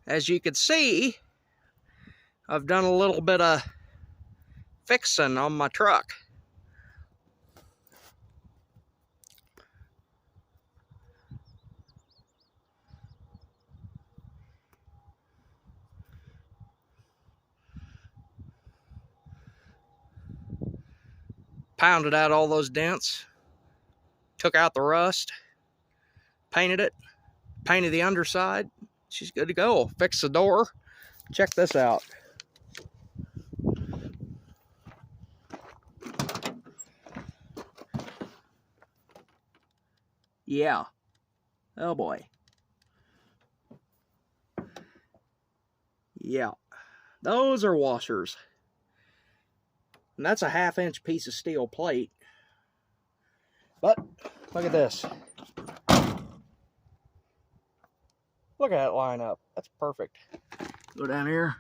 As you can see, I've done a little bit of fixing on my truck. Pounded out all those dents, took out the rust, painted it, painted the underside. She's good to go. Fixed the door. Check this out. Yeah. Oh boy. Yeah. Those are washers. And that's a 1/2 inch piece of steel plate. But look at this. Look at that line up. That's perfect. Go down here.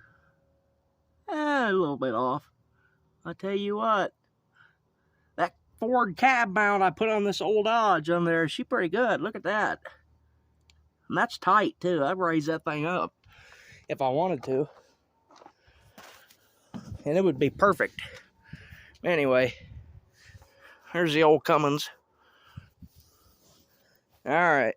A little bit off. I tell you what, that Ford cab mount I put on this old Dodge on there, she's pretty good. Look at that. And that's tight too. I'd raise that thing up if I wanted to. And it would be perfect. Anyway, here's the old Cummins. All right.